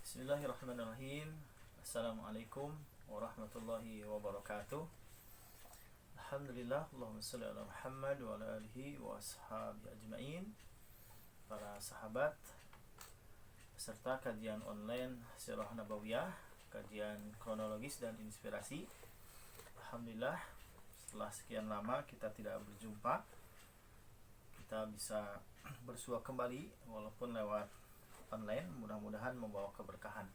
Bismillahirrahmanirrahim. Assalamualaikum warahmatullahi wabarakatuh. Alhamdulillah, Allahumma sholli ala Muhammad wa ala alihi wa ashabihi ajmain. Para sahabat peserta kajian online Sirah Nabawiyah, kajian kronologis dan inspirasi. Alhamdulillah, setelah sekian lama kita tidak berjumpa, kita bisa bersua kembali walaupun lewat online, mudah-mudahan membawa keberkahan.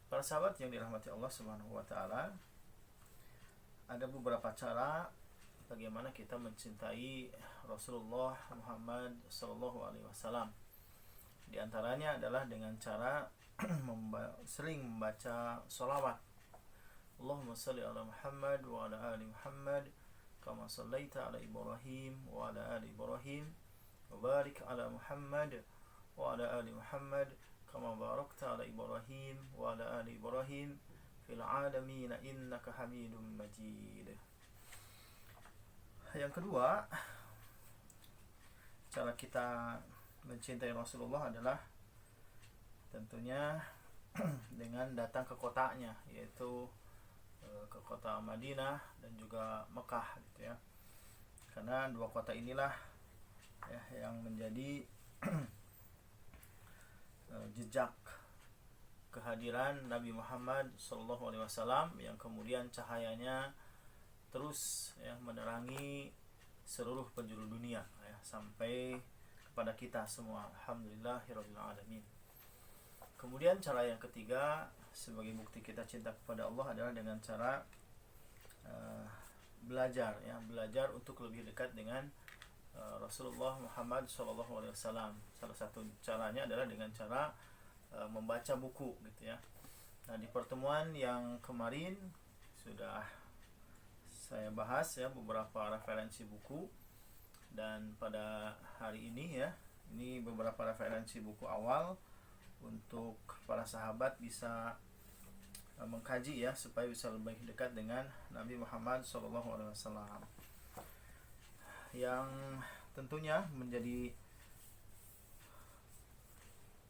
Para sahabat yang dirahmati Allah Subhanahu wa taala, ada beberapa cara bagaimana kita mencintai Rasulullah Muhammad sallallahu alaihi wasallam. Di antaranya adalah dengan cara sering membaca sholawat. Allahumma sholli ala Muhammad wa ala ali Muhammad kama shallaita ala Ibrahim wa ala ali Ibrahim wa barik ala Muhammad wa ala ali Muhammad kama barakta ala Ibrahim wa ala ali Ibrahim fil alamin innaka Hamidum Majid. Yang kedua, cara kita mencintai Rasulullah adalah tentunya dengan datang ke kotanya, yaitu ke kota Madinah dan juga Mekah gitu ya. Karena dua kota inilah ya yang menjadi jejak kehadiran Nabi Muhammad SAW yang kemudian cahayanya terus ya menerangi seluruh penjuru dunia ya, sampai kepada kita semua. Alhamdulillahirabbil alamin. Kemudian cara yang ketiga sebagai bukti kita cinta kepada Allah adalah dengan cara belajar untuk lebih dekat dengan Rasulullah Muhammad SAW. Salah satu caranya adalah dengan cara membaca buku gitu ya. Nah, di pertemuan yang kemarin sudah saya bahas ya beberapa referensi buku, dan pada hari ini ya, ini beberapa referensi buku awal untuk para sahabat bisa mengkaji ya, supaya bisa lebih dekat dengan Nabi Muhammad SAW. Yang tentunya menjadi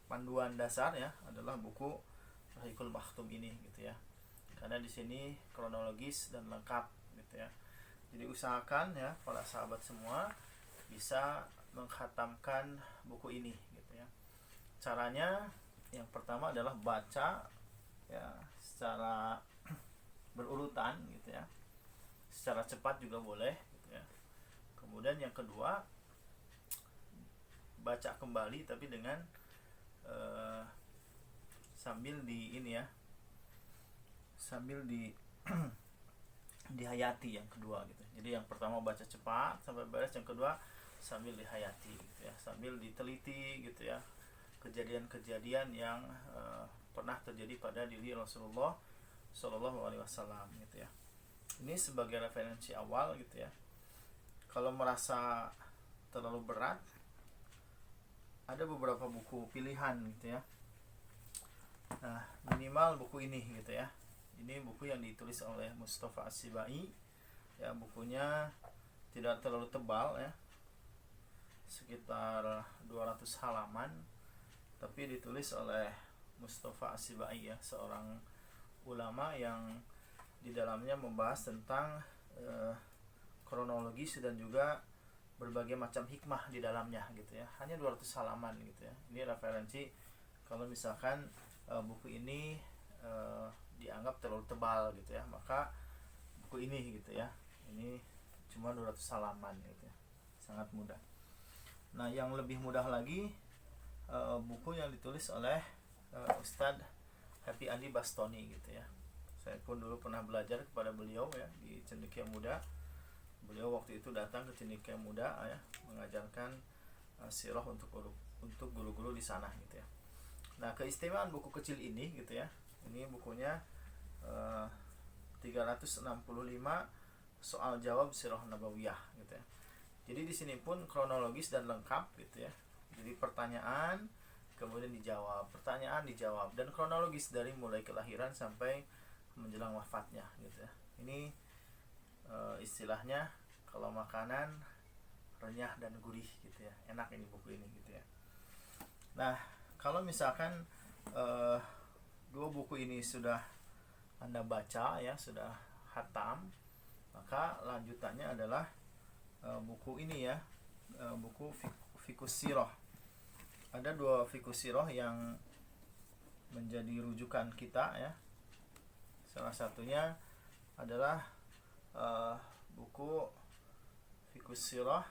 panduan dasar ya adalah buku Rahiqul Maktum ini gitu ya. Karena di sini kronologis dan lengkap gitu ya. Jadi usahakan ya para sahabat semua bisa mengkhatamkan buku ini gitu ya. Caranya yang pertama adalah baca ya secara berurutan gitu ya. Secara cepat juga boleh gitu ya. Kemudian yang kedua, baca kembali tapi dengan sambil dihayati yang kedua gitu. Jadi yang pertama baca cepat sampai beres, yang kedua sambil dihayati gitu ya, sambil diteliti gitu ya kejadian-kejadian yang pernah terjadi pada diri Rasulullah Shallallahu Alaihi Wasallam gitu ya. Ini sebagai referensi awal gitu ya. Kalau merasa terlalu berat, ada beberapa buku pilihan gitu ya. Nah, minimal buku ini gitu ya. Ini buku yang ditulis oleh Mustafa As-Sibai ya, bukunya tidak terlalu tebal ya, sekitar 200 halaman, tapi ditulis oleh Mustafa As-Sibai ya, seorang ulama yang di dalamnya membahas tentang kronologis dan juga berbagai macam hikmah di dalamnya gitu ya. Hanya 200 halaman gitu ya. Ini referensi kalau misalkan buku ini dianggap terlalu tebal gitu ya, maka buku ini gitu ya, ini cuma 200 halaman gitu ya, sangat mudah. Nah, yang lebih mudah lagi buku yang ditulis oleh Ustadz Happy Andi Bastoni gitu ya. Saya pun dulu pernah belajar kepada beliau ya di Cendekia Muda. Beliau waktu itu datang ke Cendekia Muda ya, mengajarkan sirah untuk guru-guru di sana gitu ya. Nah, keistimewaan buku kecil ini gitu ya, ini bukunya 365 soal jawab sirah nabawiyah gitu ya. Jadi di sini pun kronologis dan lengkap gitu ya. Jadi pertanyaan kemudian dijawab, pertanyaan dijawab, dan kronologis dari mulai kelahiran sampai menjelang wafatnya gitu ya. Ini istilahnya kalau makanan renyah dan gurih gitu ya, enak ini buku ini gitu ya. Nah, kalau misalkan dua buku ini sudah Anda baca ya, sudah hatam, maka lanjutannya adalah buku ini ya, buku Fiqhus Sirah. Ada dua Fiqhus Sirah yang menjadi rujukan kita ya. Salah satunya adalah buku Fiqhus Sirah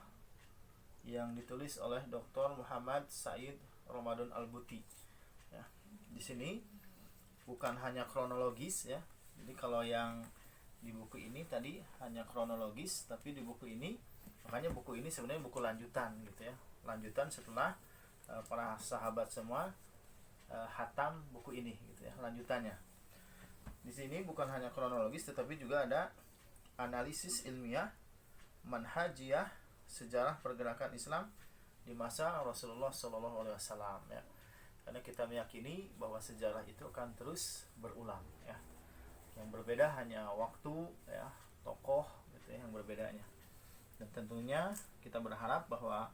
yang ditulis oleh Dr. Muhammad Said Ramadan Al-Buti. Ya, di sini bukan hanya kronologis ya. Jadi kalau yang di buku ini tadi hanya kronologis, tapi di buku ini, makanya buku ini sebenarnya buku lanjutan gitu ya. Lanjutan setelah para sahabat semua hatam buku ini gitu ya, lanjutannya. Di sini bukan hanya kronologis tetapi juga ada analisis ilmiah, manhajiyah, sejarah pergerakan Islam di masa Rasulullah SAW ya. Karena kita meyakini bahwa sejarah itu akan terus berulang ya. Yang berbeda hanya waktu ya, tokoh gitu ya, yang berbedanya. Dan tentunya kita berharap bahwa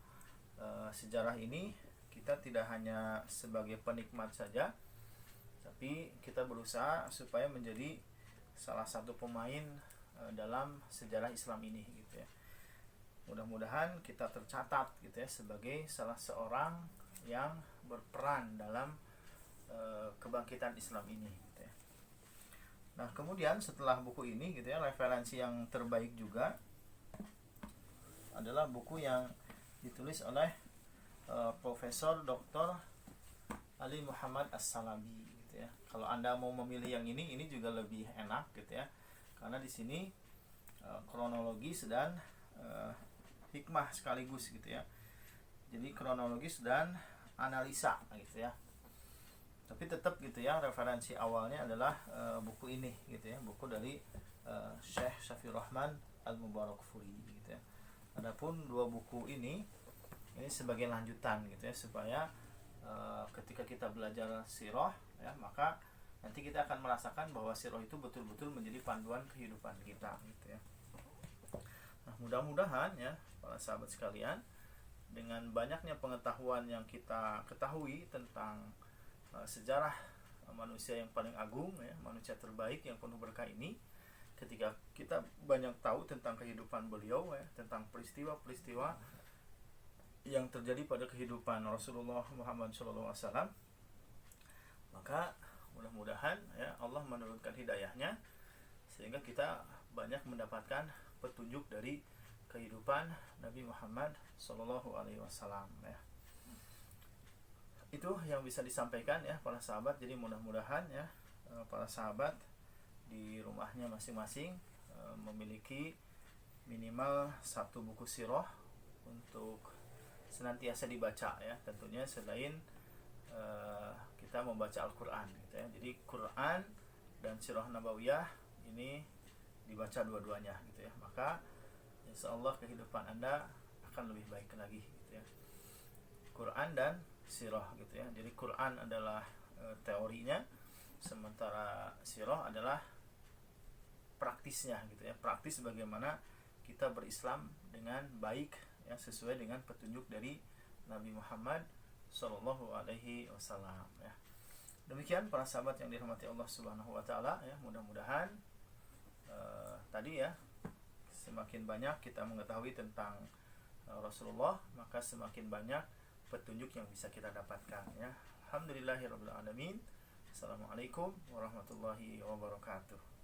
sejarah ini kita tidak hanya sebagai penikmat saja, tapi kita berusaha supaya menjadi salah satu pemain dalam sejarah Islam ini gitu ya. Mudah-mudahan kita tercatat gitu ya sebagai salah seorang yang berperan dalam kebangkitan Islam ini gitu ya. Nah, kemudian setelah buku ini gitu ya, referensi yang terbaik juga adalah buku yang ditulis oleh Profesor Dr. Ali Muhammad As-Salabi gitu ya. Kalau Anda mau memilih yang ini juga lebih enak gitu ya. Karena di sini kronologis dan hikmah sekaligus gitu ya. Jadi kronologis dan analisa gitu ya. Tapi tetap gitu ya, referensi awalnya adalah buku ini gitu ya, buku dari Syekh Syafiur Rahman Al-Mubarakfuri gitu ya. Adapun dua buku ini sebagai lanjutan gitu ya, supaya ketika kita belajar sirah ya, maka nanti kita akan merasakan bahwa sirah itu betul-betul menjadi panduan kehidupan kita gitu ya. Nah, mudah-mudahan ya para sahabat sekalian, dengan banyaknya pengetahuan yang kita ketahui tentang sejarah manusia yang paling agung ya, manusia terbaik yang penuh berkah ini, ketika kita banyak tahu tentang kehidupan beliau ya, tentang peristiwa-peristiwa yang terjadi pada kehidupan Rasulullah Muhammad SAW, maka mudah-mudahan ya Allah menurunkan hidayahnya sehingga kita banyak mendapatkan petunjuk dari kehidupan Nabi Muhammad SAW ya. Itu yang bisa disampaikan ya para sahabat. Jadi mudah-mudahan ya para sahabat di rumahnya masing-masing memiliki minimal satu buku sirah untuk senantiasa dibaca ya, tentunya selain kita membaca Al-Quran gitu ya. Jadi Quran dan sirah nabawiyah ini dibaca dua-duanya gitu ya, maka insyaallah kehidupan Anda akan lebih baik lagi gitu ya. Quran dan sirah gitu ya. Jadi Quran adalah teorinya, sementara sirah adalah praktisnya gitu ya, praktis bagaimana kita berislam dengan baik ya, sesuai dengan petunjuk dari Nabi Muhammad Sallallahu Alaihi Wasallam ya. Demikian para sahabat yang dirahmati Allah Subhanahu Wa Taala ya, mudah-mudahan tadi ya, semakin banyak kita mengetahui tentang Rasulullah, maka semakin banyak petunjuk yang bisa kita dapatkan ya. Alhamdulillahirabbil alamin. Assalamualaikum warahmatullahi wabarakatuh.